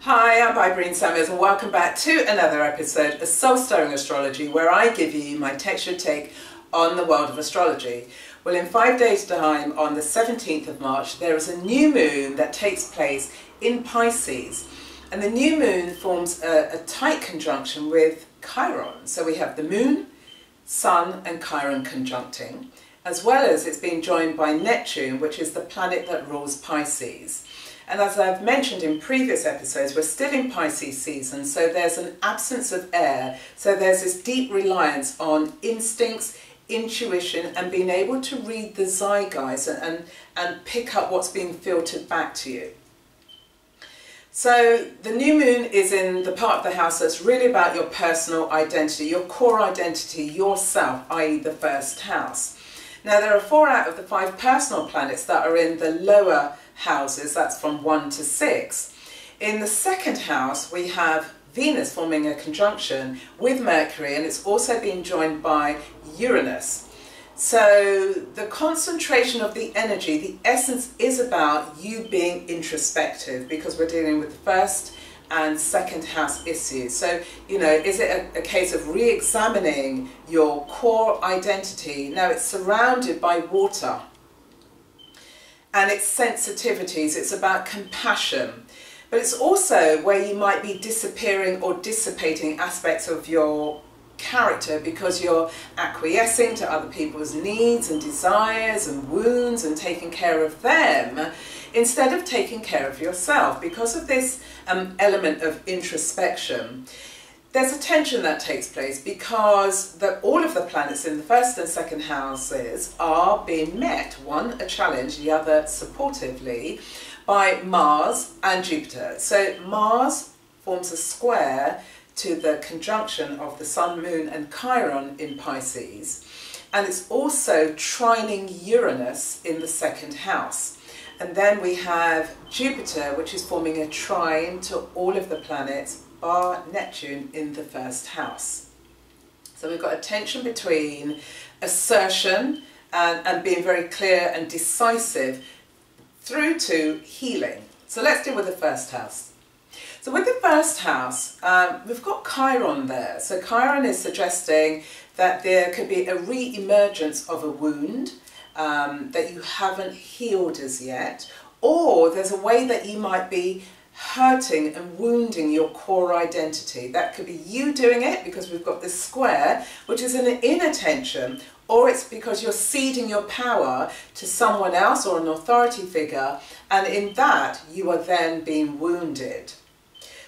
Hi, I'm Bybreen and welcome back to another episode of Soul Stirring Astrology, where I give you my textured take on the world of astrology. Well, in 5 days' time, on the 17th of March, there is a new moon that takes place in Pisces. And the new moon forms a tight conjunction with Chiron. So we have the moon, sun and Chiron conjuncting, as well as it's being joined by Neptune, which is the planet that rules Pisces. And as I've mentioned in previous episodes, we're still in Pisces season, so there's an absence of air. So there's this deep reliance on instincts, intuition, and being able to read the zeitgeist and pick up what's being filtered back to you. So the new moon is in the part of the house that's really about your personal identity, your core identity, yourself, i.e. the first house. Now there are 4 out of the 5 personal planets that are in the lower houses, that's from 1 to 6. In the second house we have Venus forming a conjunction with Mercury, and it's also being joined by Uranus. So the concentration of the energy, the essence is about you being introspective, because we're dealing with the first and second house issues. So, you know, is it a case of re-examining your core identity? Now it's surrounded by water and its sensitivities. It's about compassion, but it's also where you might be disappearing or dissipating aspects of your character because you're acquiescing to other people's needs and desires and wounds and taking care of them instead of taking care of yourself. Because of this element of introspection, there's a tension that takes place because all of the planets in the first and second houses are being met, one a challenge, the other supportively, by Mars and Jupiter. So Mars forms a square to the conjunction of the Sun, Moon and Chiron in Pisces, and it's also trining Uranus in the second house. And then we have Jupiter, which is forming a trine to all of the planets bar Neptune in the first house. So we've got a tension between assertion and being very clear and decisive through to healing. So let's deal with the first house. So with the first house, we've got Chiron there. So Chiron is suggesting that there could be a re-emergence of a wound that you haven't healed as yet, or there's a way that you might be hurting and wounding your core identity. That could be you doing it because we've got this square, which is an inner tension, or it's because you're ceding your power to someone else or an authority figure, and in that you are then being wounded.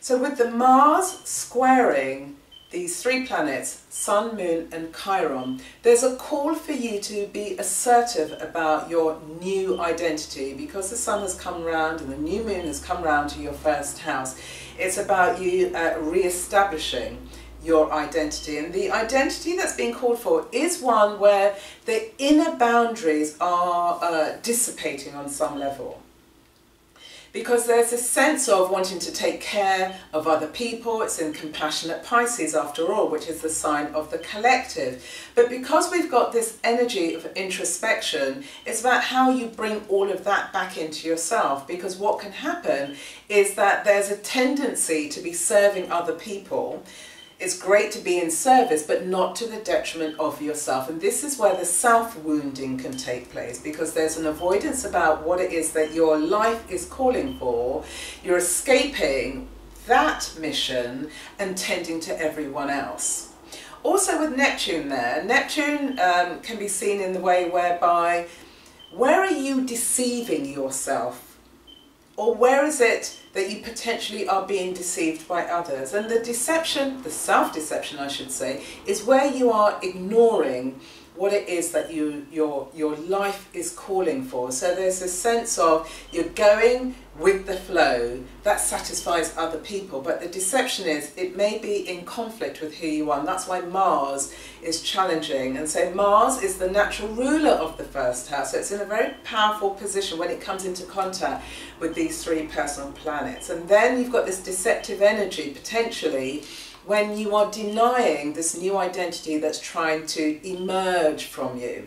So with the Mars squaring these 3 planets, Sun, Moon and Chiron, there's a call for you to be assertive about your new identity, because the Sun has come round and the new moon has come round to your first house. It's about you re-establishing your identity, and the identity that's being called for is one where the inner boundaries are dissipating on some level. Because there's a sense of wanting to take care of other people. It's in compassionate Pisces after all, which is the sign of the collective. But because we've got this energy of introspection, it's about how you bring all of that back into yourself. Because what can happen is that there's a tendency to be serving other people. It's great to be in service, but not to the detriment of yourself. And this is where the self-wounding can take place, because there's an avoidance about what it is that your life is calling for. You're escaping that mission and tending to everyone else. Also with Neptune there, Neptune can be seen in the way whereby, where are you deceiving yourself? Or where is it that you potentially are being deceived by others? And the deception, the self-deception I should say, is where you are ignoring what it is that your life is calling for. So there's a sense of you're going with the flow that satisfies other people, but the deception is it may be in conflict with who you are, and that's why Mars is challenging. And so Mars is the natural ruler of the first house, so it's in a very powerful position when it comes into contact with these 3 personal planets. And then you've got this deceptive energy potentially when you are denying this new identity that's trying to emerge from you.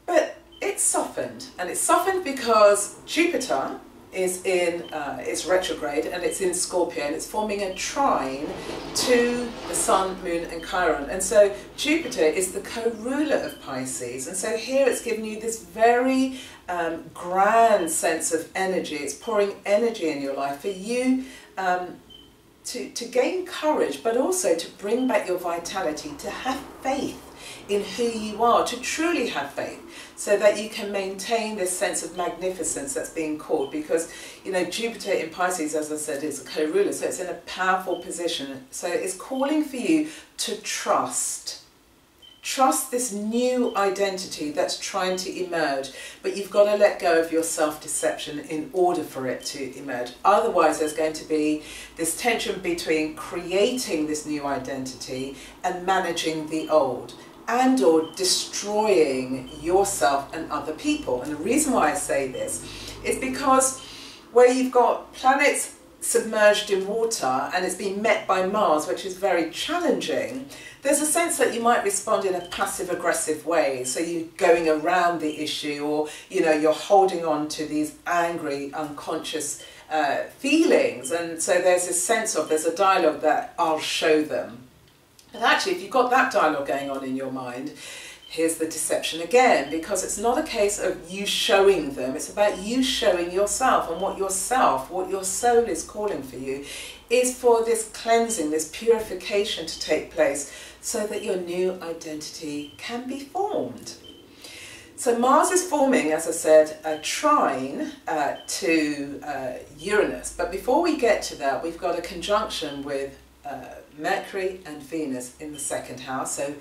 But it's softened, and it's softened because Jupiter is in, it's retrograde and it's in Scorpio, and it's forming a trine to the Sun, Moon and Chiron. And so Jupiter is the co-ruler of Pisces, and so here it's giving you this very grand sense of energy. It's pouring energy in your life for you to gain courage, but also to bring back your vitality, to have faith in who you are, to truly have faith, so that you can maintain this sense of magnificence that's being called. Because, you know, Jupiter in Pisces, as I said, is a co-ruler, so it's in a powerful position. So it's calling for you to trust. Trust this new identity that's trying to emerge, but you've got to let go of your self-deception in order for it to emerge. Otherwise, there's going to be this tension between creating this new identity and managing the old, and or destroying yourself and other people. And the reason why I say this is because where you've got planets submerged in water and it's being met by Mars, which is very challenging, there's a sense that you might respond in a passive-aggressive way. So you're going around the issue, or, you know, you're holding on to these angry, unconscious feelings. And so there's this sense of, there's a dialogue that I'll show them. But actually, if you've got that dialogue going on in your mind, here's the deception again, because it's not a case of you showing them, it's about you showing yourself, and what your soul is calling for you is for this cleansing, this purification to take place, so that your new identity can be formed. So Mars is forming, as I said, a trine to Uranus. But before we get to that, we've got a conjunction with Mercury and Venus in the second house. So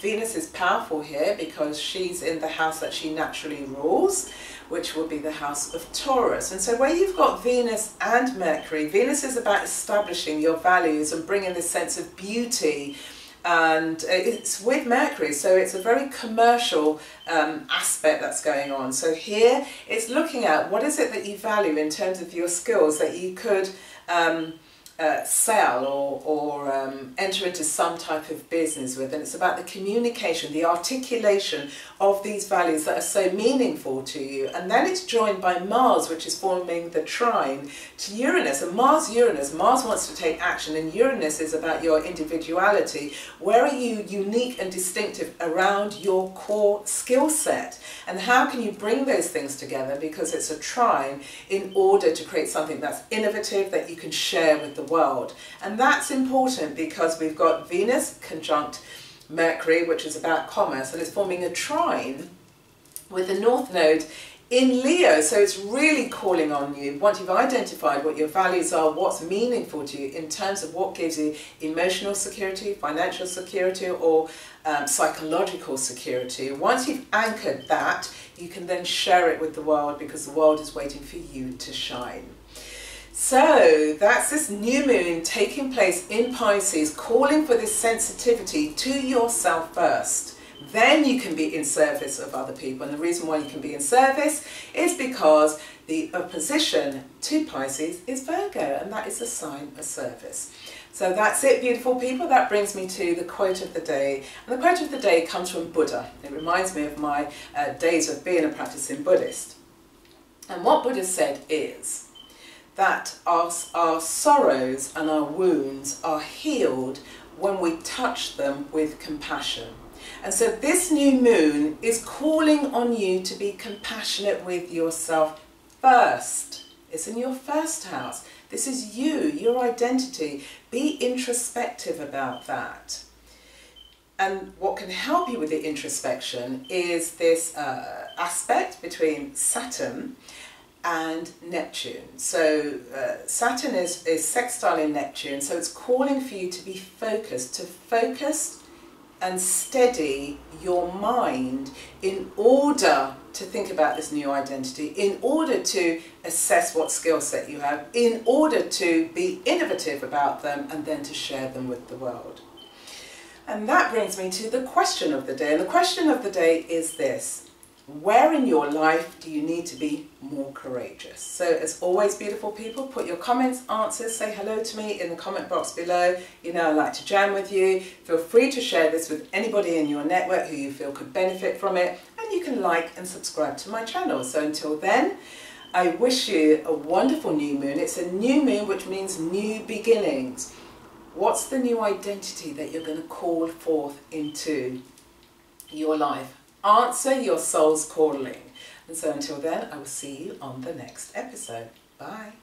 Venus is powerful here because she's in the house that she naturally rules, which will be the house of Taurus. And so where you've got Venus and Mercury, Venus is about establishing your values and bringing this sense of beauty, and it's with Mercury, so it's a very commercial aspect that's going on. So here it's looking at what is it that you value in terms of your skills that you could sell or enter into some type of business with. And it's about the communication, the articulation of these values that are so meaningful to you. And then it's joined by Mars, which is forming the trine to Uranus. And Mars wants to take action, and Uranus is about your individuality. Where are you unique and distinctive around your core skill set? And how can you bring those things together, because it's a trine, in order to create something that's innovative, that you can share with the world. And that's important because we've got Venus conjunct Mercury, which is about commerce, and it's forming a trine with the North Node in Leo. So it's really calling on you, once you've identified what your values are, what's meaningful to you in terms of what gives you emotional security, financial security, or psychological security. Once you've anchored that, you can then share it with the world, because the world is waiting for you to shine. So that's this new moon taking place in Pisces, calling for this sensitivity to yourself first. Then you can be in service of other people. And the reason why you can be in service is because the opposition to Pisces is Virgo, and that is a sign of service. So that's it, beautiful people. That brings me to the quote of the day. And the quote of the day comes from Buddha. It reminds me of my days of being a practicing Buddhist. And what Buddha said is that our sorrows and our wounds are healed when we touch them with compassion. And so this new moon is calling on you to be compassionate with yourself first. It's in your first house. This is you, your identity. Be introspective about that. And what can help you with the introspection is this aspect between Saturn and Neptune. So Saturn is sextile in Neptune, so it's calling for you to be focused, to focus and steady your mind in order to think about this new identity, in order to assess what skill set you have, in order to be innovative about them, and then to share them with the world. And that brings me to the question of the day. And the question of the day is this: where in your life do you need to be more courageous? So as always, beautiful people, put your comments, answers, say hello to me in the comment box below. You know I like to jam with you. Feel free to share this with anybody in your network who you feel could benefit from it. And you can like and subscribe to my channel. So until then, I wish you a wonderful new moon. It's a new moon, which means new beginnings. What's the new identity that you're going to call forth into your life? Answer your soul's calling. And so until then, I will see you on the next episode. Bye.